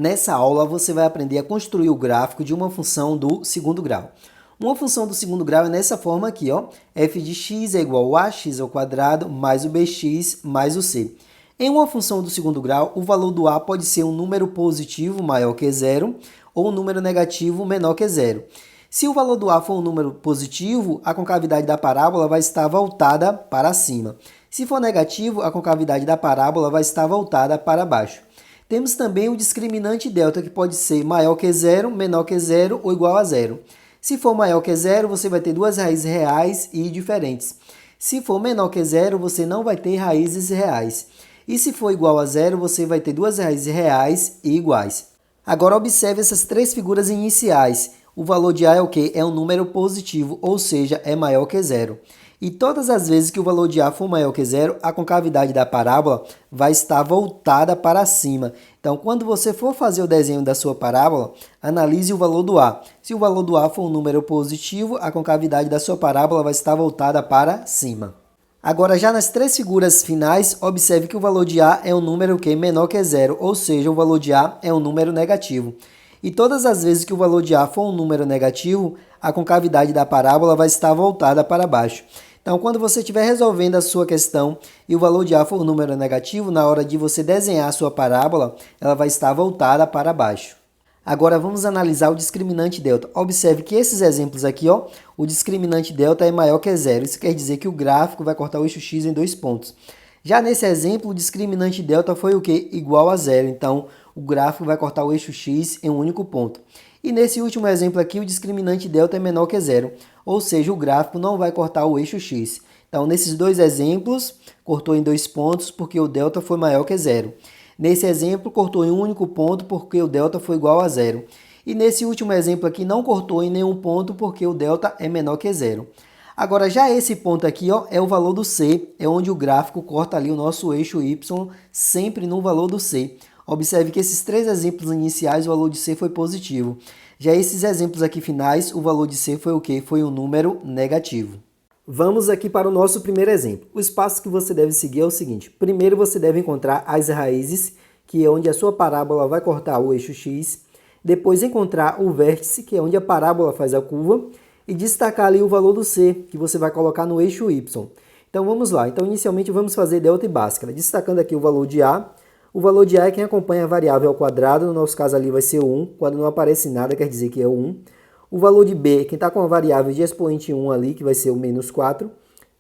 Nessa aula, você vai aprender a construir o gráfico de uma função do segundo grau. Uma função do segundo grau é nessa forma aqui, ó. F de x é igual a x ao quadrado mais o bx mais o c. Em uma função do segundo grau, o valor do a pode ser um número positivo maior que zero ou um número negativo menor que zero. Se o valor do a for um número positivo, a concavidade da parábola vai estar voltada para cima. Se for negativo, a concavidade da parábola vai estar voltada para baixo. Temos também o discriminante delta, que pode ser maior que zero, menor que zero ou igual a zero. Se for maior que zero, você vai ter duas raízes reais e diferentes. Se for menor que zero, você não vai ter raízes reais. E se for igual a zero, você vai ter duas raízes reais e iguais. Agora, observe essas três figuras iniciais. O valor de a é o quê? É um número positivo, ou seja, é maior que zero. E todas as vezes que o valor de a for maior que zero, a concavidade da parábola vai estar voltada para cima. Então, quando você for fazer o desenho da sua parábola, analise o valor do a. Se o valor do a for um número positivo, a concavidade da sua parábola vai estar voltada para cima. Agora, já nas três figuras finais, observe que o valor de a é um número que menor que zero, ou seja, o valor de a é um número negativo. E todas as vezes que o valor de a for um número negativo, a concavidade da parábola vai estar voltada para baixo. Então, quando você estiver resolvendo a sua questão e o valor de a for um número negativo, na hora de você desenhar a sua parábola, ela vai estar voltada para baixo. Agora, vamos analisar o discriminante delta. Observe que esses exemplos aqui, ó, o discriminante delta é maior que zero. Isso quer dizer que o gráfico vai cortar o eixo x em dois pontos. Já nesse exemplo, o discriminante delta foi o quê? Igual a zero. Então, o gráfico vai cortar o eixo x em um único ponto. E nesse último exemplo aqui, o discriminante delta é menor que zero, ou seja, o gráfico não vai cortar o eixo x. Então, nesses dois exemplos, cortou em dois pontos porque o delta foi maior que zero. Nesse exemplo, cortou em um único ponto porque o delta foi igual a zero. E nesse último exemplo aqui, não cortou em nenhum ponto porque o delta é menor que zero. Agora, já esse ponto aqui, ó, é o valor do c, é onde o gráfico corta ali o nosso eixo y, sempre no valor do c. Observe que esses três exemplos iniciais, o valor de c foi positivo. Já esses exemplos aqui finais, o valor de c foi o quê? Foi um número negativo. Vamos aqui para o nosso primeiro exemplo. O espaço que você deve seguir é o seguinte. Primeiro, você deve encontrar as raízes, que é onde a sua parábola vai cortar o eixo x. Depois, encontrar o vértice, que é onde a parábola faz a curva. E destacar ali o valor do c, que você vai colocar no eixo y. Então, vamos lá. Então, inicialmente, vamos fazer delta e bhaskara. Destacando aqui o valor de a. O valor de a é quem acompanha a variável ao quadrado, no nosso caso ali vai ser o 1, quando não aparece nada quer dizer que é o 1. O valor de b, quem está com a variável de expoente 1 ali, que vai ser o menos 4.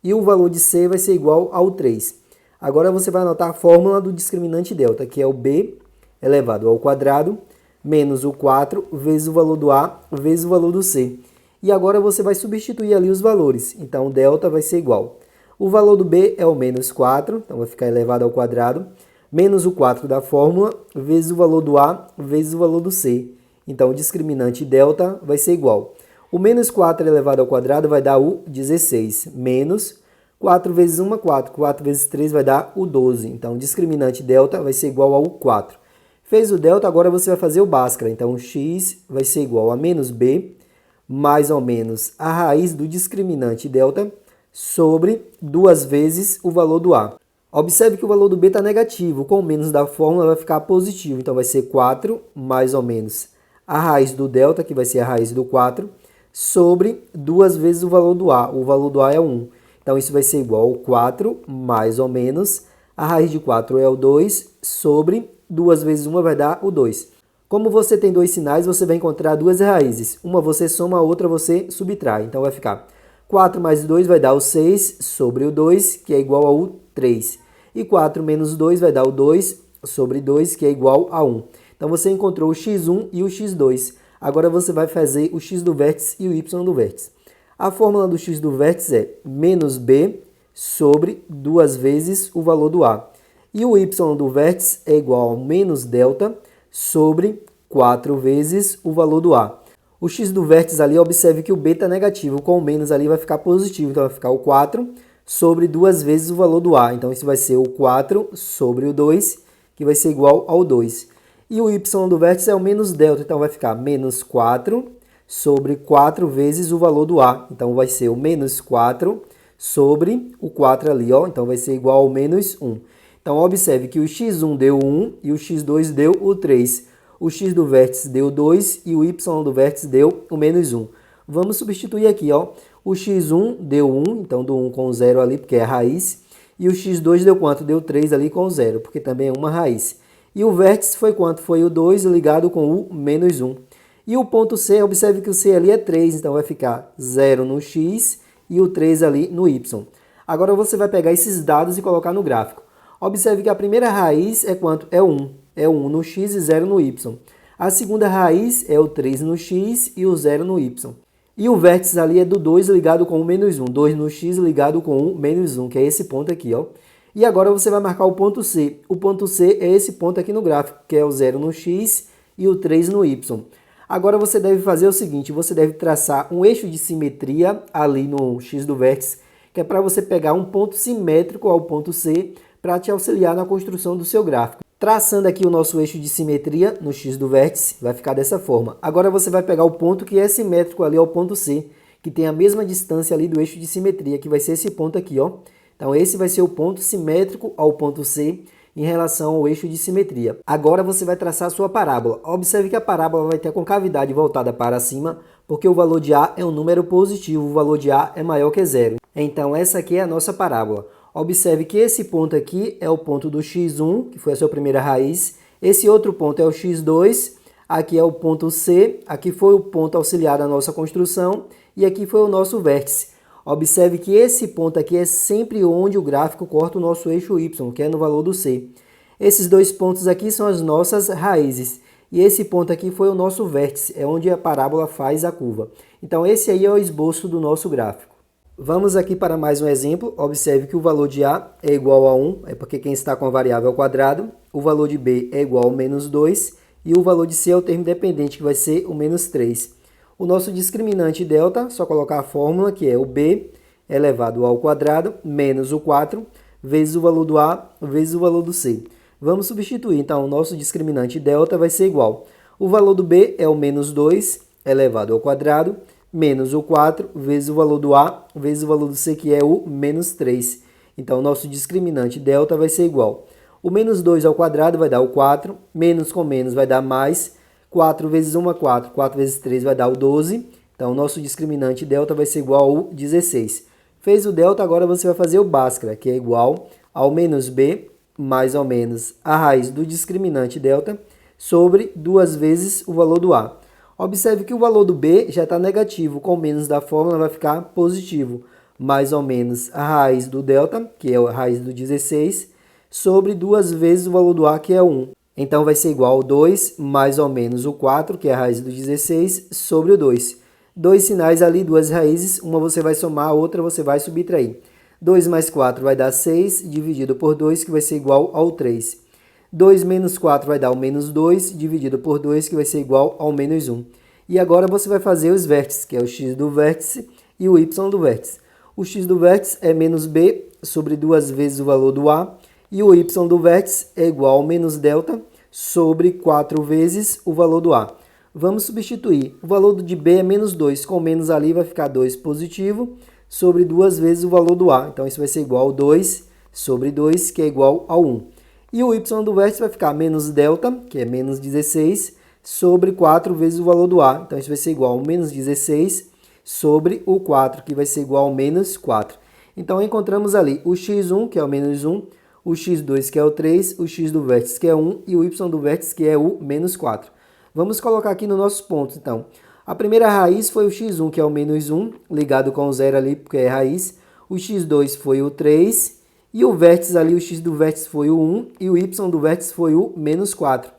E o valor de c vai ser igual ao 3. Agora você vai anotar a fórmula do discriminante delta, que é o b elevado ao quadrado, menos o 4 vezes o valor do a, vezes o valor do c. E agora você vai substituir ali os valores, então o delta vai ser igual. O valor do b é o menos 4, então vai ficar elevado ao quadrado, menos o 4 da fórmula, vezes o valor do a, vezes o valor do c. Então, o discriminante delta vai ser igual. O menos 4 elevado ao quadrado vai dar o 16, menos 4 vezes 1, 4. 4 vezes 3 vai dar o 12. Então, o discriminante delta vai ser igual ao 4. Fez o delta, agora você vai fazer o bhaskara. Então, o x vai ser igual a menos b, mais ou menos a raiz do discriminante delta, sobre 2 vezes o valor do a. Observe que o valor do b está negativo, com o menos da fórmula vai ficar positivo. Então, vai ser 4 mais ou menos a raiz do delta, que vai ser a raiz do 4, sobre 2 vezes o valor do a. O valor do a é 1. Então, isso vai ser igual ao 4 mais ou menos a raiz de 4 é o 2, sobre 2 vezes 1 vai dar o 2. Como você tem dois sinais, você vai encontrar duas raízes. Uma você soma, a outra você subtrai. Então, vai ficar 4 mais 2 vai dar o 6 sobre o 2, que é igual ao 3. E 4 menos 2 vai dar o 2 sobre 2, que é igual a 1. Então, você encontrou o x1 e o x2. Agora, você vai fazer o x do vértice e o y do vértice. A fórmula do x do vértice é menos b sobre 2 vezes o valor do a. E o y do vértice é igual a menos delta sobre 4 vezes o valor do a. O x do vértice ali, observe que o b está negativo, com o menos ali vai ficar positivo. Então, vai ficar o 4 sobre 2 vezes o valor do a. Então, isso vai ser o 4 sobre o 2, que vai ser igual ao 2. E o y do vértice é o menos delta, então vai ficar menos 4 sobre 4 vezes o valor do a. Então, vai ser o menos 4 sobre o 4 ali, ó. Então, vai ser igual ao menos 1. Então, observe que o x1 deu 1 e o x2 deu o 3. o x do vértice deu 2 e o y do vértice deu o menos 1. Vamos substituir aqui, ó. O x1 deu 1, então do 1 com o 0 ali, porque é a raiz. E o x2 deu quanto? Deu 3 ali com o 0, porque também é uma raiz. E o vértice foi quanto? Foi o 2 ligado com o menos 1. E o ponto C, observe que o C ali é 3, então vai ficar 0 no x e o 3 ali no y. Agora você vai pegar esses dados e colocar no gráfico. Observe que a primeira raiz é quanto? É 1. É 1 no x e 0 no y. A segunda raiz é o 3 no x e o 0 no y. E o vértice ali é do 2 ligado com o menos 1. 2 no x ligado com o menos 1, que é esse ponto aqui, ó. E agora você vai marcar o ponto C. O ponto C é esse ponto aqui no gráfico, que é o 0 no x e o 3 no y. Agora você deve fazer o seguinte, você deve traçar um eixo de simetria ali no x do vértice, que é para você pegar um ponto simétrico ao ponto C para te auxiliar na construção do seu gráfico. Traçando aqui o nosso eixo de simetria no x do vértice, vai ficar dessa forma. Agora você vai pegar o ponto que é simétrico ali ao ponto C, que tem a mesma distância ali do eixo de simetria, que vai ser esse ponto aqui, ó. Então esse vai ser o ponto simétrico ao ponto C em relação ao eixo de simetria. Agora você vai traçar a sua parábola. Observe que a parábola vai ter a concavidade voltada para cima, porque o valor de A é um número positivo, o valor de A é maior que zero. Então essa aqui é a nossa parábola. Observe que esse ponto aqui é o ponto do x1, que foi a sua primeira raiz. Esse outro ponto é o x2, aqui é o ponto C, aqui foi o ponto auxiliar da nossa construção e aqui foi o nosso vértice. Observe que esse ponto aqui é sempre onde o gráfico corta o nosso eixo y, que é no valor do C. Esses dois pontos aqui são as nossas raízes. E esse ponto aqui foi o nosso vértice, é onde a parábola faz a curva. Então esse aí é o esboço do nosso gráfico. Vamos aqui para mais um exemplo. Observe que o valor de A é igual a 1, é porque quem está com a variável ao quadrado. O valor de B é igual a menos 2 e o valor de C é o termo dependente, que vai ser o menos 3. O nosso discriminante delta, só colocar a fórmula, que é o B elevado ao quadrado menos o 4 vezes o valor do A vezes o valor do C. Vamos substituir, então, o nosso discriminante delta vai ser igual. O valor do B é o menos 2 elevado ao quadrado menos o 4 vezes o valor do A vezes o valor do C, que é o menos 3. Então, o nosso discriminante delta vai ser igual. O menos 2 ao quadrado vai dar o 4, menos com menos vai dar mais, 4 vezes 1 é 4, 4 vezes 3 vai dar o 12. Então, o nosso discriminante delta vai ser igual ao 16. Fez o delta, agora você vai fazer o Bhaskara, que é igual ao menos B mais ou menos a raiz do discriminante delta sobre 2 vezes o valor do A. Observe que o valor do B já está negativo, com menos da fórmula vai ficar positivo. Mais ou menos a raiz do delta, que é a raiz do 16, sobre 2 vezes o valor do A, que é 1. Então vai ser igual ao 2 mais ou menos o 4, que é a raiz do 16, sobre o 2. Dois sinais ali, duas raízes, uma você vai somar, a outra você vai subtrair. 2 mais 4 vai dar 6, dividido por 2, que vai ser igual ao 3. 2 menos 4 vai dar o menos 2, dividido por 2, que vai ser igual ao menos 1. E agora você vai fazer os vértices, que é o x do vértice e o y do vértice. O x do vértice é menos b sobre 2 vezes o valor do a, e o y do vértice é igual ao menos delta sobre 4 vezes o valor do a. Vamos substituir. O valor de b é menos 2, com menos ali vai ficar 2 positivo, sobre 2 vezes o valor do a. Então isso vai ser igual ao 2 sobre 2, que é igual ao 1. E o y do vértice vai ficar menos delta, que é menos 16, sobre 4 vezes o valor do a. Então, isso vai ser igual ao menos 16 sobre o 4, que vai ser igual ao menos 4. Então, encontramos ali o x1, que é o menos 1, o x2, que é o 3, o x do vértice, que é 1, e o y do vértice, que é o menos 4. Vamos colocar aqui nos nossos pontos, então. A primeira raiz foi o x1, que é o menos 1, ligado com o zero ali, porque é raiz. O x2 foi o 3, e o vértice ali, o x do vértice foi o 1 e o y do vértice foi o menos 4.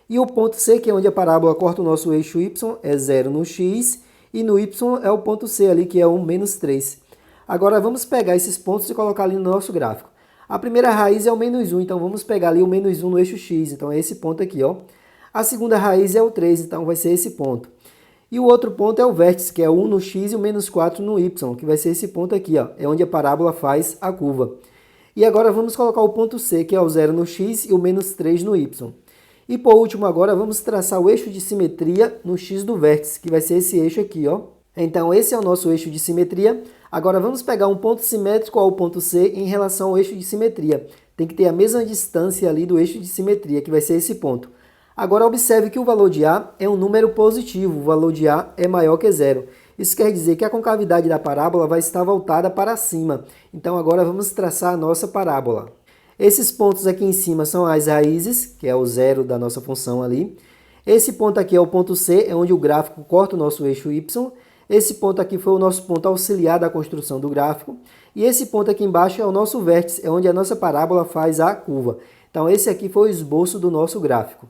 E o ponto C, que é onde a parábola corta o nosso eixo y, é 0 no x e no y é o ponto C ali, que é o menos 3. Agora vamos pegar esses pontos e colocar ali no nosso gráfico. A primeira raiz é o menos 1, então vamos pegar ali o menos 1 no eixo x, então é esse ponto aqui, ó. A segunda raiz é o 3, então vai ser esse ponto. E o outro ponto é o vértice, que é o 1 no x e o menos 4 no y, que vai ser esse ponto aqui, ó. É onde a parábola faz a curva. E agora vamos colocar o ponto C, que é o 0 no x e o menos 3 no y. E por último agora vamos traçar o eixo de simetria no x do vértice, que vai ser esse eixo aqui, ó. Então esse é o nosso eixo de simetria. Agora vamos pegar um ponto simétrico ao ponto C em relação ao eixo de simetria. Tem que ter a mesma distância ali do eixo de simetria, que vai ser esse ponto. Agora observe que o valor de A é um número positivo, o valor de A é maior que zero. Isso quer dizer que a concavidade da parábola vai estar voltada para cima. Então agora vamos traçar a nossa parábola. Esses pontos aqui em cima são as raízes, que é o zero da nossa função ali. Esse ponto aqui é o ponto C, é onde o gráfico corta o nosso eixo Y. Esse ponto aqui foi o nosso ponto auxiliar da construção do gráfico. E esse ponto aqui embaixo é o nosso vértice, é onde a nossa parábola faz a curva. Então esse aqui foi o esboço do nosso gráfico.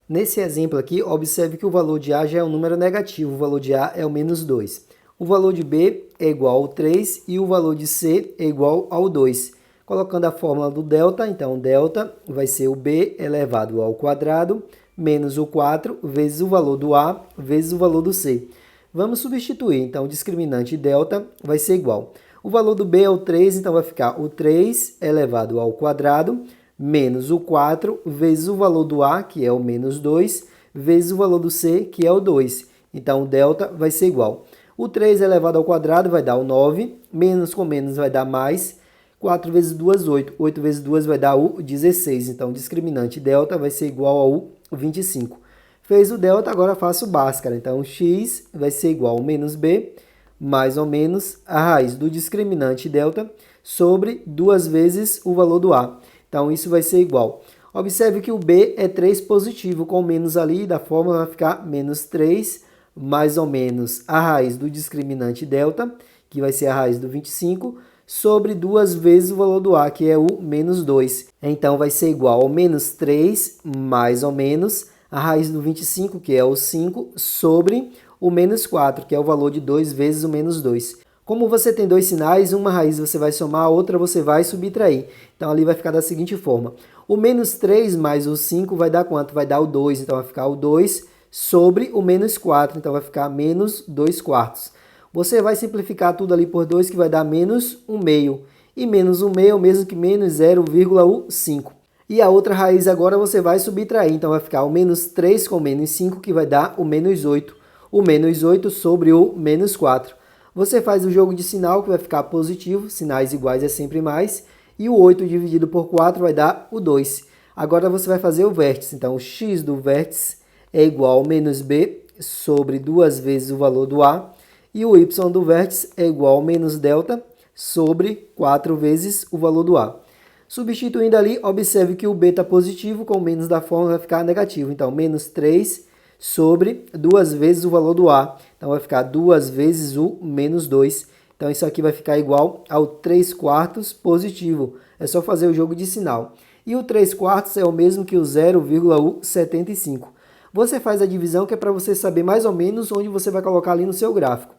Nesse exemplo aqui, observe que o valor de A já é um número negativo, o valor de A é o menos 2. O valor de B é igual ao 3 e o valor de C é igual ao 2. Colocando a fórmula do delta, então delta vai ser o B elevado ao quadrado menos o 4 vezes o valor do A vezes o valor do C. Vamos substituir, então o discriminante delta vai ser igual. O valor do B é o 3, então vai ficar o 3 elevado ao quadrado menos o 4 vezes o valor do A, que é o menos 2, vezes o valor do C, que é o 2. Então, o delta vai ser igual. O 3 elevado ao quadrado vai dar o 9, menos com menos vai dar mais, 4 vezes 2, 8. 8 vezes 2 vai dar o 16. Então, o discriminante delta vai ser igual ao 25. Fez o delta, agora faço o Bhaskara. Então, x vai ser igual ao menos b, mais ou menos a raiz do discriminante delta sobre 2 vezes o valor do a. Então, isso vai ser igual. Observe que o b é 3 positivo, com menos ali, da fórmula vai ficar menos 3, mais ou menos a raiz do discriminante delta, que vai ser a raiz do 25, sobre 2 vezes o valor do a, que é o menos 2. Então, vai ser igual ao menos 3, mais ou menos a raiz do 25, que é o 5, sobre o menos 4, que é o valor de 2 vezes o menos 2. Como você tem dois sinais, uma raiz você vai somar, a outra você vai subtrair. Então, ali vai ficar da seguinte forma. O menos 3 mais o 5 vai dar quanto? Vai dar o 2. Então, vai ficar o 2 sobre o menos 4. Então, vai ficar menos 2 quartos. Você vai simplificar tudo ali por 2, que vai dar menos 1 meio. E menos 1 meio é o mesmo que menos 0,5. E a outra raiz agora você vai subtrair. Então, vai ficar o menos 3 com menos 5, que vai dar o menos 8. O menos 8 sobre o menos 4. Você faz o jogo de sinal, que vai ficar positivo, sinais iguais é sempre mais, e o 8 dividido por 4 vai dar o 2. Agora você vai fazer o vértice, então o x do vértice é igual ao menos b sobre 2 vezes o valor do a, e o y do vértice é igual ao menos delta sobre 4 vezes o valor do a. Substituindo ali, observe que o b está positivo, com o menos da fórmula vai ficar negativo, então menos 3 sobre 2 vezes o valor do a. Então, vai ficar 2 vezes o menos 2. Então, isso aqui vai ficar igual ao 3 quartos positivo. É só fazer o jogo de sinal. E o 3 quartos é o mesmo que o 0,75. Você faz a divisão, que é para você saber mais ou menos onde você vai colocar ali no seu gráfico.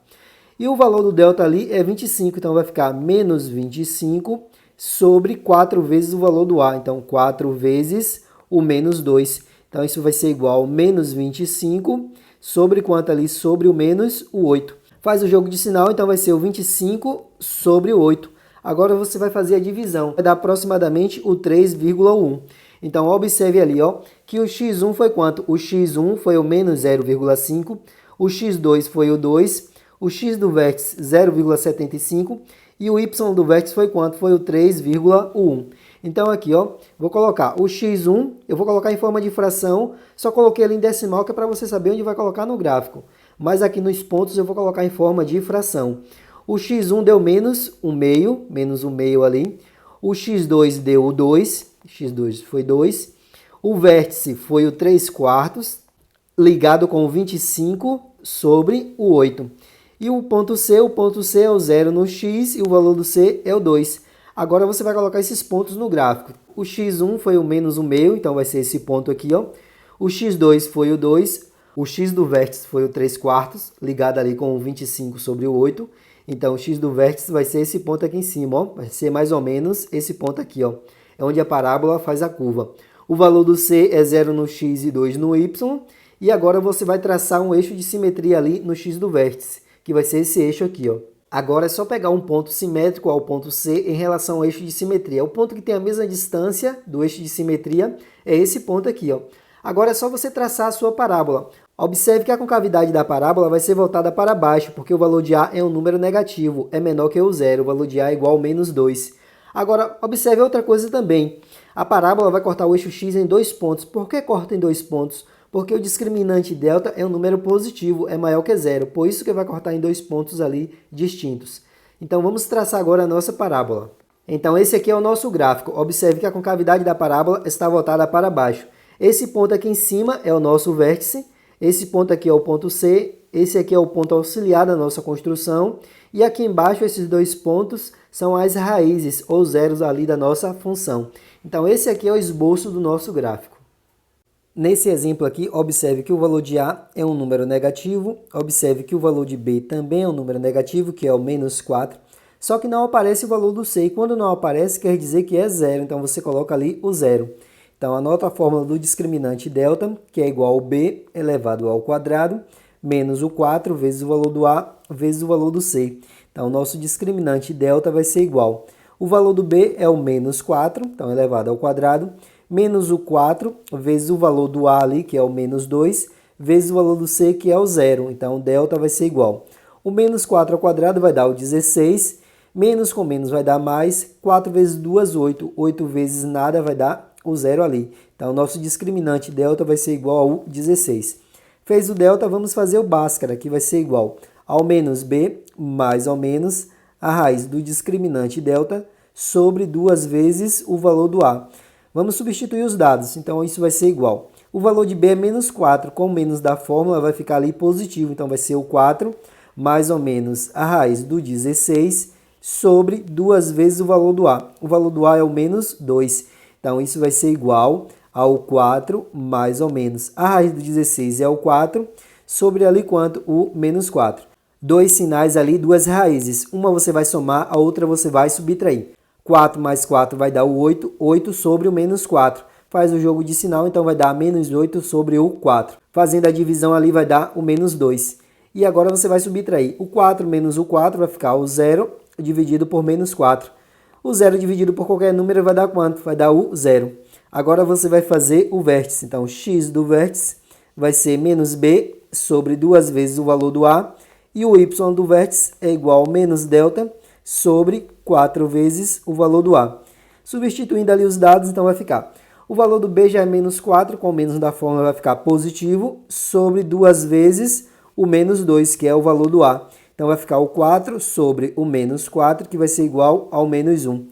E o valor do delta ali é 25. Então, vai ficar menos 25 sobre 4 vezes o valor do a. Então, 4 vezes o menos 2. Então, isso vai ser igual a menos 25 sobre quanto ali? Sobre o menos o 8. Faz o jogo de sinal, então vai ser o 25 sobre o 8. Agora você vai fazer a divisão. Vai dar aproximadamente o 3,1. Então, observe ali, ó, que o x1 foi quanto? O x1 foi o menos 0,5. O x2 foi o 2. O x do vértice 0,75. E o y do vértice foi quanto? Foi o 3,1. Então, aqui, ó, vou colocar o x1, eu vou colocar em forma de fração, só coloquei ali em decimal, que é para você saber onde vai colocar no gráfico. Mas aqui nos pontos eu vou colocar em forma de fração. O x1 deu menos 1 meio ali. O x2 deu o 2, x2 foi 2. O vértice foi o 3 quartos, ligado com o 25 sobre o 8. E o ponto C é o 0 no x e o valor do C é o 2. Agora você vai colocar esses pontos no gráfico. O x1 foi o menos 1 meio, então vai ser esse ponto aqui, ó. O x2 foi o 2, o x do vértice foi o 3 quartos, ligado ali com o 25 sobre o 8. Então, o x do vértice vai ser esse ponto aqui em cima, ó. Vai ser mais ou menos esse ponto aqui, ó. É onde a parábola faz a curva. O valor do C é 0 no x e 2 no y. E agora você vai traçar um eixo de simetria ali no x do vértice, que vai ser esse eixo aqui, ó. Agora é só pegar um ponto simétrico ao ponto C em relação ao eixo de simetria. O ponto que tem a mesma distância do eixo de simetria é esse ponto aqui, ó. Agora é só você traçar a sua parábola. Observe que a concavidade da parábola vai ser voltada para baixo, porque o valor de A é um número negativo, é menor que o zero. O valor de A é igual ao menos 2. Agora, observe outra coisa também. A parábola vai cortar o eixo x em 2 pontos. Por que corta em 2 pontos? Porque o discriminante delta é um número positivo, é maior que zero. Por isso que vai cortar em 2 pontos ali distintos. Então, vamos traçar agora a nossa parábola. Então, esse aqui é o nosso gráfico. Observe que a concavidade da parábola está voltada para baixo. Esse ponto aqui em cima é o nosso vértice. Esse ponto aqui é o ponto C. Esse aqui é o ponto auxiliar da nossa construção. E aqui embaixo, esses 2 pontos são as raízes ou zeros ali da nossa função. Então, esse aqui é o esboço do nosso gráfico. Nesse exemplo aqui, observe que o valor de A é um número negativo. Observe que o valor de B também é um número negativo, que é o menos 4. Só que não aparece o valor do C. E quando não aparece, quer dizer que é zero. Então, você coloca ali o zero. Então, anota a fórmula do discriminante delta, que é igual ao B elevado ao quadrado, menos o 4 vezes o valor do A vezes o valor do C. Então, o nosso discriminante delta vai ser igual. O valor do B é o menos 4, então elevado ao quadrado, menos o 4 vezes o valor do A ali, que é o menos 2, vezes o valor do C, que é o 0. Então, delta vai ser igual. O menos 4 ao quadrado vai dar o 16, menos com menos vai dar mais, 4 vezes 2, 8. 8 vezes nada vai dar o 0 ali. Então, o nosso discriminante delta vai ser igual ao 16. Fez o delta, vamos fazer o Bhaskara, que vai ser igual ao menos b mais ou menos a raiz do discriminante delta sobre 2 vezes o valor do a. Vamos substituir os dados, então isso vai ser igual. O valor de b é menos 4, com menos da fórmula vai ficar ali positivo, então vai ser o 4 mais ou menos a raiz do 16 sobre 2 vezes o valor do a. O valor do a é o menos 2, então isso vai ser igual ao 4 mais ou menos a raiz do 16 é o 4 sobre ali quanto? O menos 4. 2 sinais ali, 2 raízes. Uma você vai somar, a outra você vai subtrair. 4 mais 4 vai dar o 8, 8 sobre o menos 4. Faz o jogo de sinal, então vai dar menos 8 sobre o 4. Fazendo a divisão ali vai dar o menos 2. E agora você vai subtrair. O 4 menos o 4 vai ficar o 0 dividido por menos 4. O 0 dividido por qualquer número vai dar quanto? Vai dar o 0. Agora você vai fazer o vértice. Então, x do vértice vai ser menos b sobre 2 vezes o valor do a. E o y do vértice é igual a menos delta sobre 4 vezes o valor do a. Substituindo ali os dados, então vai ficar. O valor do b já é menos 4, com menos da fórmula vai ficar positivo, sobre 2 vezes o menos 2, que é o valor do a. Então vai ficar o 4 sobre o menos 4, que vai ser igual ao menos 1.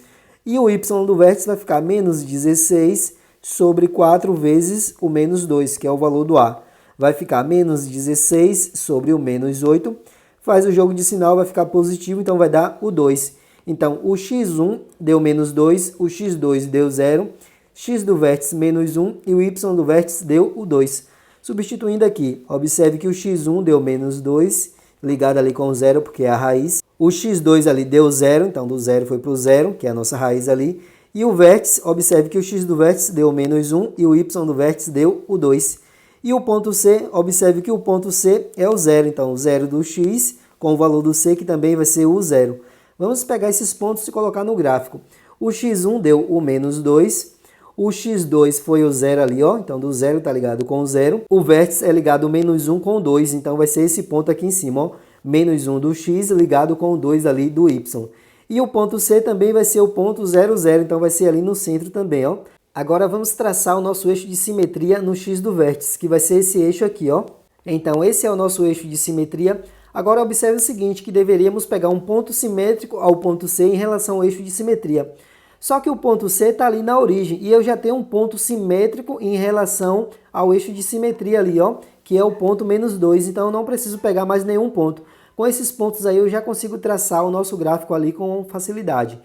E o y do vértice vai ficar menos 16 sobre 4 vezes o menos 2, que é o valor do a. Vai ficar menos 16 sobre o menos 8. Faz o jogo de sinal, vai ficar positivo, então vai dar o 2. Então, o x1 deu menos 2, o x2 deu 0, x do vértice menos 1 e o y do vértice deu o 2. Substituindo aqui, observe que o x1 deu menos 2, ligado ali com o 0, porque é a raiz. O x2 ali deu 0, então do 0 foi para o 0, que é a nossa raiz ali. E o vértice, observe que o x do vértice deu menos 1 e o y do vértice deu o 2. E o ponto C, observe que o ponto C é o 0, então o 0 do x com o valor do C, que também vai ser o 0. Vamos pegar esses pontos e colocar no gráfico. O x1 deu o menos 2, o x2 foi o 0 ali, ó, então do 0 está ligado com o 0. O vértice é ligado ao menos 1 com o 2, então vai ser esse ponto aqui em cima, ó, menos 1 do x ligado com o 2 ali do y. E o ponto C também vai ser o ponto 0, 0, então vai ser ali no centro também, ó. Agora vamos traçar o nosso eixo de simetria no x do vértice, que vai ser esse eixo aqui, ó. Então, esse é o nosso eixo de simetria. Agora, observe o seguinte, que deveríamos pegar um ponto simétrico ao ponto C em relação ao eixo de simetria. Só que o ponto C está ali na origem, e eu já tenho um ponto simétrico em relação ao eixo de simetria ali, ó, que é o ponto menos 2, então eu não preciso pegar mais nenhum ponto. Com esses pontos aí, eu já consigo traçar o nosso gráfico ali com facilidade.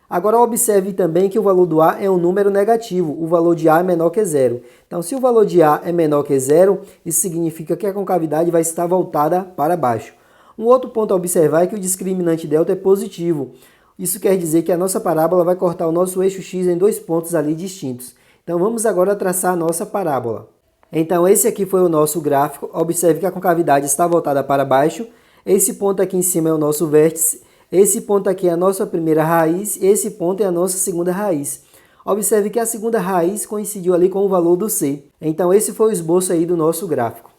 Agora, observe também que o valor do A é um número negativo, o valor de A é menor que zero. Então, se o valor de A é menor que zero, isso significa que a concavidade vai estar voltada para baixo. Um outro ponto a observar é que o discriminante delta é positivo. Isso quer dizer que a nossa parábola vai cortar o nosso eixo x em 2 pontos ali distintos. Então, vamos agora traçar a nossa parábola. Então, esse aqui foi o nosso gráfico. Observe que a concavidade está voltada para baixo. Esse ponto aqui em cima é o nosso vértice. Esse ponto aqui é a nossa primeira raiz, esse ponto é a nossa segunda raiz. Observe que a segunda raiz coincidiu ali com o valor do C. Então, esse foi o esboço aí do nosso gráfico.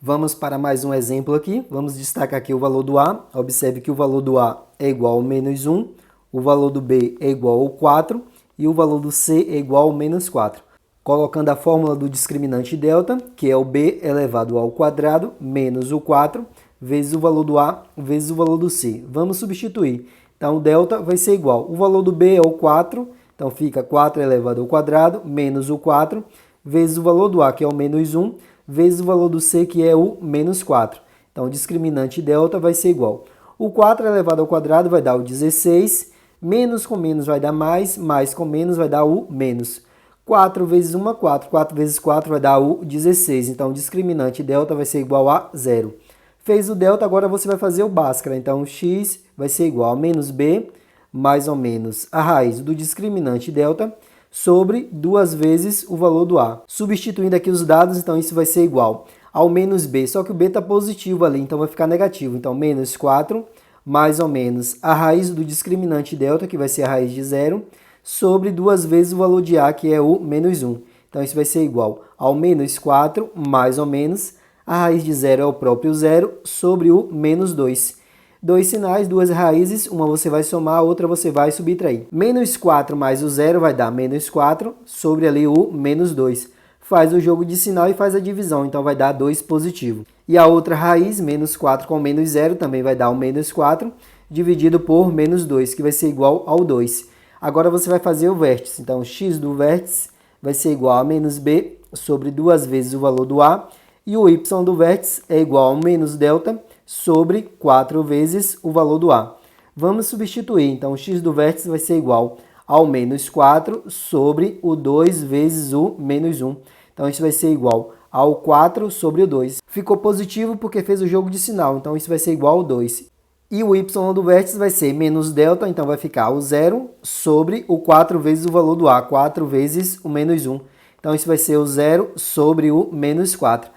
Vamos para mais um exemplo aqui. Vamos destacar aqui o valor do A. Observe que o valor do A é igual ao menos 1. o valor do b é igual ao 4 e o valor do c é igual ao menos 4. Colocando a fórmula do discriminante delta, que é o b elevado ao quadrado menos o 4 vezes o valor do a vezes o valor do c. Vamos substituir. Então, o delta vai ser igual. O valor do b é o 4, então fica 4 elevado ao quadrado menos o 4 vezes o valor do a, que é o menos 1, vezes o valor do c, que é o menos 4. Então, o discriminante delta vai ser igual. O 4 elevado ao quadrado vai dar o 16, menos com menos vai dar mais com menos vai dar o menos. 4 vezes 1 é 4, 4 vezes 4 vai dar o 16. Então, o discriminante delta vai ser igual a 0. Fez o delta, agora você vai fazer o Bhaskara. Então, o x vai ser igual a menos b, mais ou menos a raiz do discriminante delta, sobre 2 vezes o valor do a. Substituindo aqui os dados, então isso vai ser igual ao menos b, só que o b está positivo ali, então vai ficar negativo. Então, menos 4, mais ou menos a raiz do discriminante delta, que vai ser a raiz de 0, sobre 2 vezes o valor de a, que é o menos 1. Então, isso vai ser igual ao menos 4, mais ou menos, a raiz de 0 é o próprio 0, sobre o menos 2. Dois sinais, duas raízes, uma você vai somar, a outra você vai subtrair. Menos 4 mais o 0 vai dar menos 4, sobre ali o menos 2. Faz o jogo de sinal e faz a divisão, então vai dar 2 positivo. E a outra raiz, menos 4 com menos 0, também vai dar o menos 4, dividido por menos 2, que vai ser igual ao 2. Agora você vai fazer o vértice, então x do vértice vai ser igual a menos b, sobre 2 vezes o valor do a, e o y do vértice é igual a menos delta, sobre 4 vezes o valor do a. Vamos substituir, então o x do vértice vai ser igual ao menos 4 sobre o 2 vezes o menos 1. Então isso vai ser igual ao 4 sobre o 2. Ficou positivo porque fez o jogo de sinal, então isso vai ser igual ao 2. E o y do vértice vai ser menos delta, então vai ficar o 0 sobre o 4 vezes o valor do a, 4 vezes o menos 1. Então isso vai ser o 0 sobre o menos 4.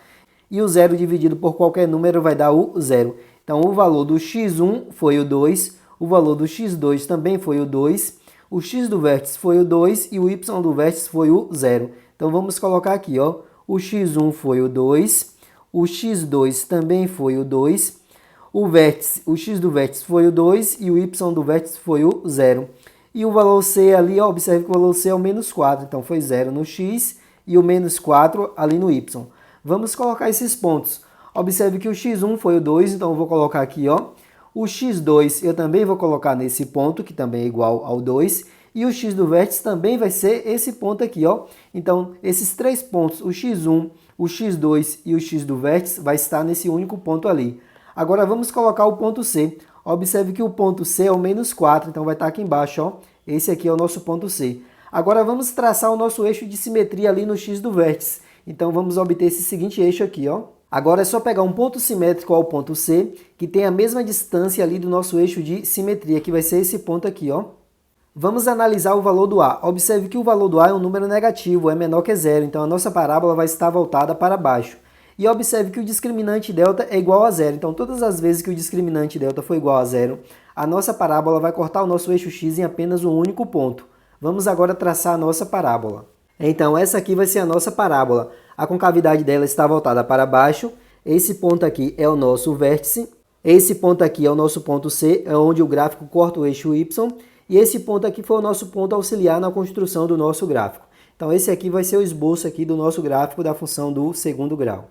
E o 0 dividido por qualquer número vai dar o 0. Então, o valor do x1 foi o 2, o valor do x2 também foi o 2, o x do vértice foi o 2 e o y do vértice foi o 0. Então, vamos colocar aqui, ó, o x1 foi o 2, o x2 também foi o 2, o x do vértice foi o 2 e o y do vértice foi o 0. E o valor c ali, ó, observe que o valor c é o menos 4, então foi 0 no x e o menos 4 ali no y. Vamos colocar esses pontos. Observe que o x1 foi o 2, então eu vou colocar aqui, ó. O x2 eu também vou colocar nesse ponto, que também é igual ao 2. E o x do vértice também vai ser esse ponto aqui, ó. Então, esses três pontos, o x1, o x2 e o x do vértice, vai estar nesse único ponto ali. Agora, vamos colocar o ponto C. Observe que o ponto C é o menos 4, então vai estar aqui embaixo, ó. Esse aqui é o nosso ponto C. Agora, vamos traçar o nosso eixo de simetria ali no x do vértice. Então, vamos obter esse seguinte eixo aqui, ó. Agora é só pegar um ponto simétrico ao ponto C, que tem a mesma distância ali do nosso eixo de simetria, que vai ser esse ponto aqui, ó. Vamos analisar o valor do A. Observe que o valor do A é um número negativo, é menor que zero, então a nossa parábola vai estar voltada para baixo. E observe que o discriminante delta é igual a zero, então todas as vezes que o discriminante delta for igual a zero, a nossa parábola vai cortar o nosso eixo x em apenas um único ponto. Vamos agora traçar a nossa parábola. Então, essa aqui vai ser a nossa parábola. A concavidade dela está voltada para baixo. Esse ponto aqui é o nosso vértice. Esse ponto aqui é o nosso ponto C, é onde o gráfico corta o eixo Y. E esse ponto aqui foi o nosso ponto auxiliar na construção do nosso gráfico. Então, esse aqui vai ser o esboço aqui do nosso gráfico da função do segundo grau.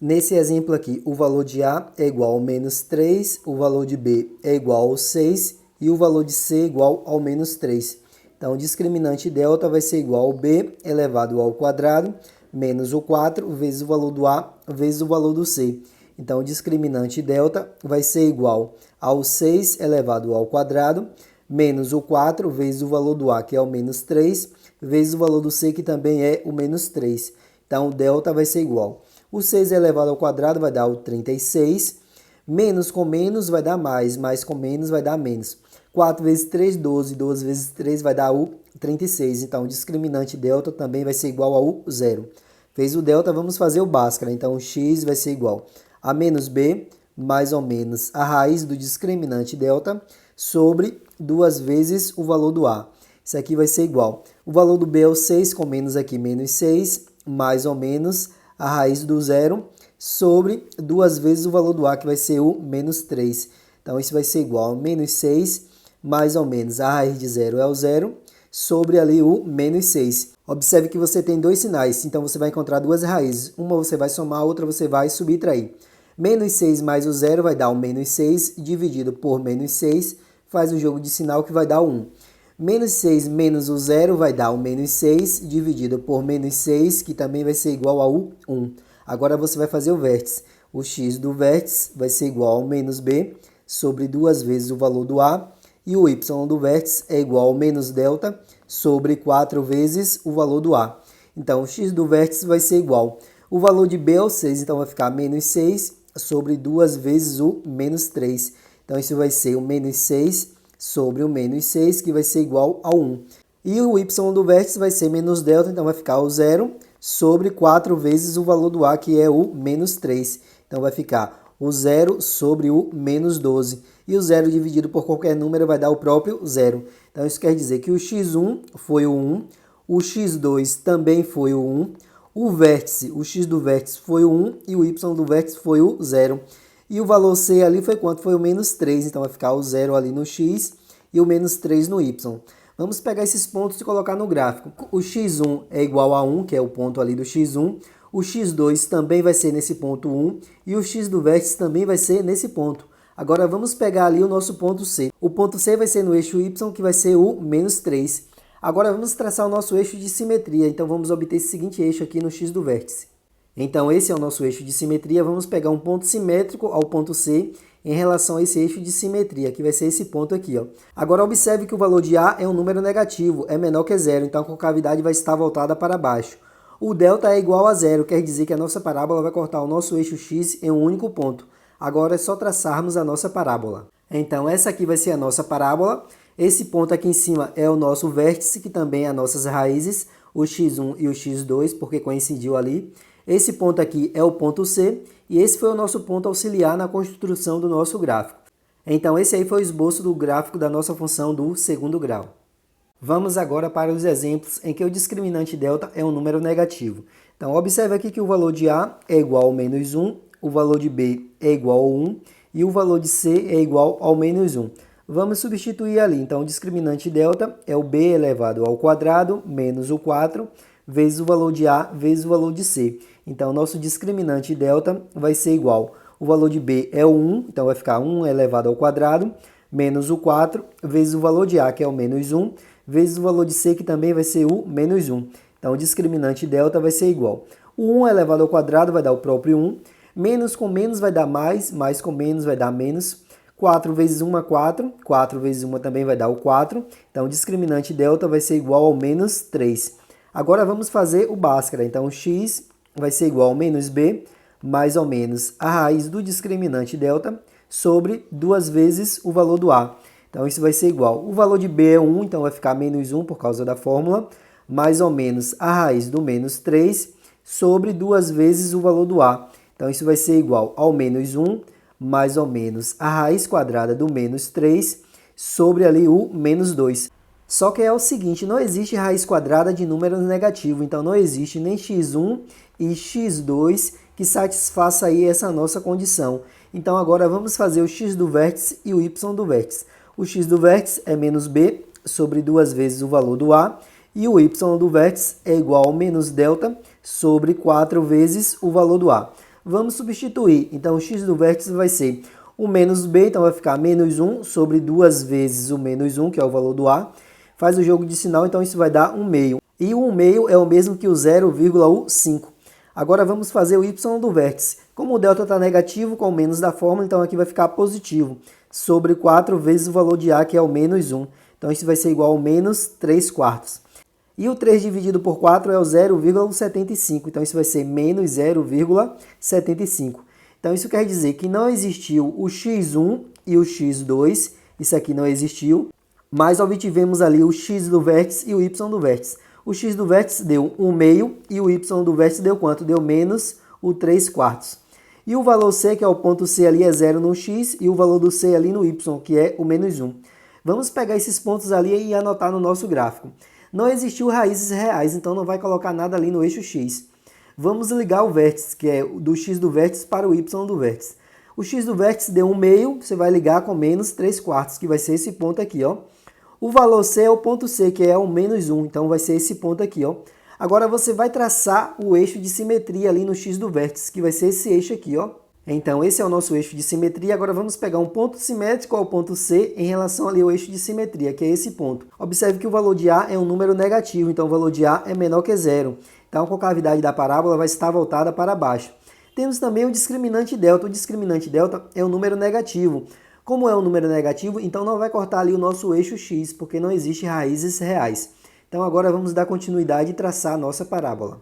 Nesse exemplo aqui, o valor de A é igual ao menos 3, o valor de B é igual ao 6 e o valor de C é igual ao menos 3. Então, o discriminante delta vai ser igual ao b elevado ao quadrado menos o 4 vezes o valor do a vezes o valor do c. Então, o discriminante delta vai ser igual ao 6 elevado ao quadrado menos o 4 vezes o valor do a, que é o menos 3, vezes o valor do c, que também é o menos 3. Então, o delta vai ser igual. O 6 elevado ao quadrado vai dar o 36, menos com menos vai dar mais com menos vai dar menos. 4 vezes 3, 12. 12 vezes 3 vai dar o 36. Então, o discriminante delta também vai ser igual ao zero. Fez o delta, vamos fazer o Bhaskara. Então, o x vai ser igual a menos b, mais ou menos a raiz do discriminante delta, sobre 2 vezes o valor do a. Isso aqui vai ser igual. O valor do b é o 6, com menos aqui, menos 6, mais ou menos a raiz do zero, sobre 2 vezes o valor do a, que vai ser o menos 3. Então, isso vai ser igual a menos 6, mais ou menos a raiz de zero é o zero, sobre ali o menos 6. Observe que você tem dois sinais, então você vai encontrar duas raízes. Uma você vai somar, a outra você vai subtrair. Menos 6 mais o zero vai dar o menos 6, dividido por menos 6, faz o jogo de sinal que vai dar o 1. Menos 6 menos o zero vai dar o menos 6, dividido por menos 6, que também vai ser igual ao 1. Agora você vai fazer o vértice. O x do vértice vai ser igual ao menos b, sobre 2 vezes o valor do a, e o y do vértice é igual ao menos delta, sobre 4 vezes o valor do a. Então, o x do vértice vai ser igual. O valor de b é o 6, então vai ficar menos 6 sobre 2 vezes o menos 3. Então, isso vai ser o menos 6 sobre o menos 6, que vai ser igual ao 1. E o y do vértice vai ser menos delta, então vai ficar o 0 sobre 4 vezes o valor do a, que é o menos 3. Então, vai ficar o 0 sobre o menos 12. E o 0 dividido por qualquer número vai dar o próprio 0. Então, isso quer dizer que o x1 foi o 1, o x2 também foi o 1, o vértice, o x do vértice foi o 1 e o y do vértice foi o 0. E o valor c ali foi quanto? Foi o menos 3, então vai ficar o 0 ali no x e o menos 3 no y. Vamos pegar esses pontos e colocar no gráfico. O x1 é igual a 1, que é o ponto ali do x1. O x2 também vai ser nesse ponto 1 e o x do vértice também vai ser nesse ponto. Agora vamos pegar ali o nosso ponto C. O ponto C vai ser no eixo y, que vai ser o menos 3. Agora vamos traçar o nosso eixo de simetria. Então vamos obter esse seguinte eixo aqui no x do vértice. Então esse é o nosso eixo de simetria. Vamos pegar um ponto simétrico ao ponto C em relação a esse eixo de simetria, que vai ser esse ponto aqui, ó. Agora observe que o valor de A é um número negativo, é menor que zero, então a concavidade vai estar voltada para baixo. O delta é igual a zero, quer dizer que a nossa parábola vai cortar o nosso eixo x em um único ponto. Agora é só traçarmos a nossa parábola. Então essa aqui vai ser a nossa parábola. Esse ponto aqui em cima é o nosso vértice, que também é as nossas raízes, o x1 e o x2, porque coincidiu ali. Esse ponto aqui é o ponto C, e esse foi o nosso ponto auxiliar na construção do nosso gráfico. Então, esse aí foi o esboço do gráfico da nossa função do segundo grau. Vamos agora para os exemplos em que o discriminante delta é um número negativo. Então, observe aqui que o valor de A é igual ao menos 1, o valor de B é igual ao 1 e o valor de C é igual ao menos 1. Vamos substituir ali. Então, o discriminante delta é o b elevado ao quadrado menos o 4 vezes o valor de A vezes o valor de C. Então, o nosso discriminante delta vai ser igual. O valor de b é o 1, então vai ficar 1 elevado ao quadrado menos o 4 vezes o valor de A, que é o menos 1, vezes o valor de C, que também vai ser o menos 1. Então, o discriminante delta vai ser igual. O 1 elevado ao quadrado vai dar o próprio 1, menos com menos vai dar mais com menos vai dar menos. 4 vezes 1 é 4, 4 vezes 1 também vai dar o 4, então o discriminante delta vai ser igual ao menos 3. Agora vamos fazer o Bhaskara, então o x vai ser igual ao menos b, mais ou menos a raiz do discriminante delta, sobre 2 vezes o valor do a. Então isso vai ser igual, o valor de b é 1, então vai ficar menos 1 por causa da fórmula, mais ou menos a raiz do menos 3, sobre 2 vezes o valor do a. Então isso vai ser igual ao menos 1, mais ou menos a raiz quadrada do menos 3 sobre ali o menos 2. Só que é o seguinte, não existe raiz quadrada de número negativo, então não existe nem x1 e x2 que satisfaça aí essa nossa condição. Então agora vamos fazer o x do vértice e o y do vértice. O x do vértice é menos b sobre 2 vezes o valor do a, e o y do vértice é igual ao menos delta sobre 4 vezes o valor do a. Vamos substituir, então o x do vértice vai ser o menos b, então vai ficar menos 1 sobre 2 vezes o menos 1, que é o valor do a. Faz o jogo de sinal, então isso vai dar 1 meio. E o 1 meio é o mesmo que o 0,5. Agora vamos fazer o y do vértice. Como o delta está negativo com o menos da fórmula, então aqui vai ficar positivo, sobre 4 vezes o valor de a, que é o menos 1. Então isso vai ser igual ao menos 3 quartos. E o 3 dividido por 4 é o 0,75, então isso vai ser menos 0,75. Então isso quer dizer que não existiu o x1 e o x2, isso aqui não existiu, mas obtivemos ali o x do vértice e o y do vértice. O x do vértice deu 1 meio e o y do vértice deu quanto? Deu menos o 3 quartos. E o valor c, que é o ponto C ali, é 0 no x, e o valor do c ali no y, que é o menos 1. Vamos pegar esses pontos ali e anotar no nosso gráfico. Não existiu raízes reais, então não vai colocar nada ali no eixo x. Vamos ligar o vértice, que é do x do vértice para o y do vértice. O x do vértice deu 1/2, você vai ligar com menos 3/4, que vai ser esse ponto aqui, ó. O valor C é o ponto C, que é o -1, então vai ser esse ponto aqui, ó. Agora você vai traçar o eixo de simetria ali no x do vértice, que vai ser esse eixo aqui, ó. Então esse é o nosso eixo de simetria. Agora vamos pegar um ponto simétrico ao ponto C em relação ali ao eixo de simetria, que é esse ponto. Observe que o valor de A é um número negativo, então o valor de A é menor que 0. Então a concavidade da parábola vai estar voltada para baixo. Temos também o discriminante delta. O discriminante delta é um número negativo. Como é um número negativo, então não vai cortar ali o nosso eixo x, porque não existe raízes reais. Então agora vamos dar continuidade e traçar a nossa parábola.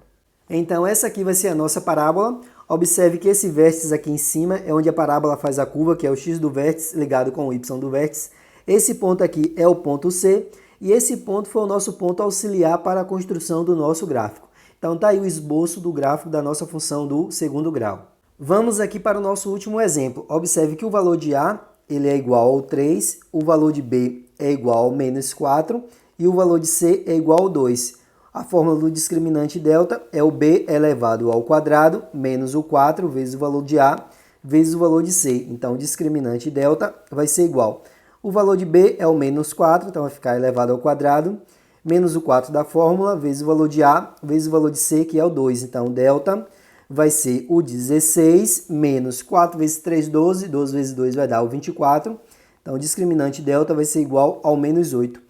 Então essa aqui vai ser a nossa parábola. Observe que esse vértice aqui em cima é onde a parábola faz a curva, que é o x do vértice ligado com o y do vértice. Esse ponto aqui é o ponto C, e esse ponto foi o nosso ponto auxiliar para a construção do nosso gráfico. Então tá aí o esboço do gráfico da nossa função do segundo grau. Vamos aqui para o nosso último exemplo. Observe que o valor de A ele é igual ao 3, o valor de B é igual ao -4 e o valor de C é igual ao 2. A fórmula do discriminante delta é o B elevado ao quadrado menos o 4 vezes o valor de A vezes o valor de C. Então, o discriminante delta vai ser igual. O valor de B é o -4, então vai ficar elevado ao quadrado, menos o 4 da fórmula, vezes o valor de A, vezes o valor de C, que é o 2. Então, delta vai ser o 16 menos 4 vezes 3, 12. 12 vezes 2 vai dar o 24. Então, o discriminante delta vai ser igual ao -8.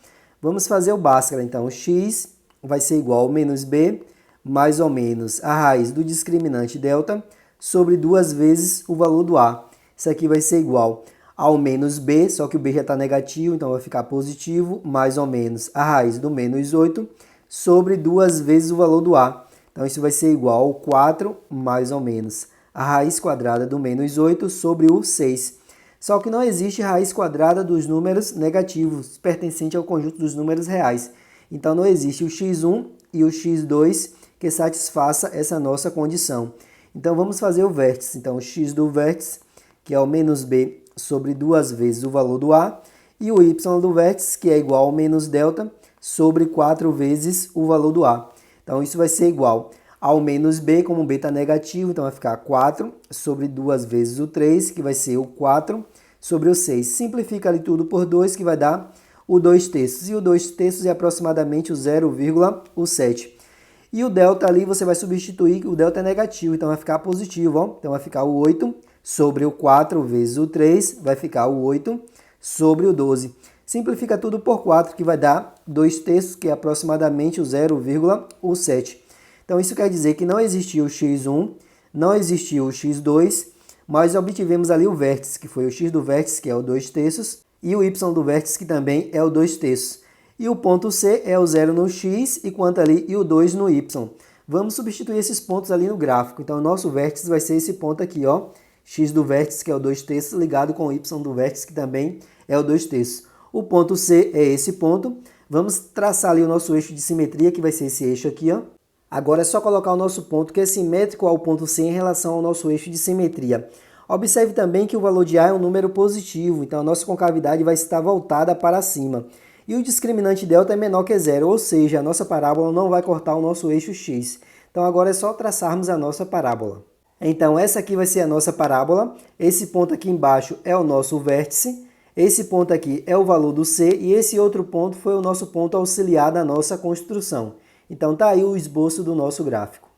Vamos fazer o Bhaskara. Então, o x vai ser igual ao menos b, mais ou menos a raiz do discriminante delta, sobre 2 vezes o valor do a. Isso aqui vai ser igual ao menos b, só que o b já está negativo, então vai ficar positivo, mais ou menos a raiz do -8, sobre 2 vezes o valor do a. Então, isso vai ser igual ao 4, mais ou menos a raiz quadrada do -8 sobre o 6. Só que não existe raiz quadrada dos números negativos, pertencente ao conjunto dos números reais. Então, não existe o x1 e o x2 que satisfaça essa nossa condição. Então, vamos fazer o vértice. Então, o x do vértice, que é o menos b sobre 2 vezes o valor do a, e o y do vértice, que é igual ao menos delta sobre 4 vezes o valor do a. Então, isso vai ser igual ao menos b, como o b está negativo, então vai ficar 4 sobre 2 vezes o 3, que vai ser o 4 sobre o 6. Simplifica ali tudo por 2, que vai dar o 2/3. E o 2/3 é aproximadamente o 0,7. E o delta ali você vai substituir, o delta é negativo, então vai ficar positivo, ó. Então vai ficar o 8 sobre o 4 vezes o 3, vai ficar o 8 sobre o 12. Simplifica tudo por 4, que vai dar 2/3, que é aproximadamente o 0,7. Então, isso quer dizer que não existiu o x1, não existiu o x2, mas obtivemos ali o vértice, que foi o x do vértice, que é o 2/3, e o y do vértice, que também é o 2/3. E o ponto C é o 0 no x, e quanto ali, e o 2 no y. Vamos substituir esses pontos ali no gráfico. Então, o nosso vértice vai ser esse ponto aqui, ó, x do vértice, que é o 2/3, ligado com o y do vértice, que também é o 2/3. O ponto C é esse ponto. Vamos traçar ali o nosso eixo de simetria, que vai ser esse eixo aqui, ó. Agora é só colocar o nosso ponto que é simétrico ao ponto C em relação ao nosso eixo de simetria. Observe também que o valor de A é um número positivo, então a nossa concavidade vai estar voltada para cima. E o discriminante delta é menor que 0, ou seja, a nossa parábola não vai cortar o nosso eixo x. Então agora é só traçarmos a nossa parábola. Então essa aqui vai ser a nossa parábola. Esse ponto aqui embaixo é o nosso vértice. Esse ponto aqui é o valor do C e esse outro ponto foi o nosso ponto auxiliar da nossa construção. Então tá aí o esboço do nosso gráfico.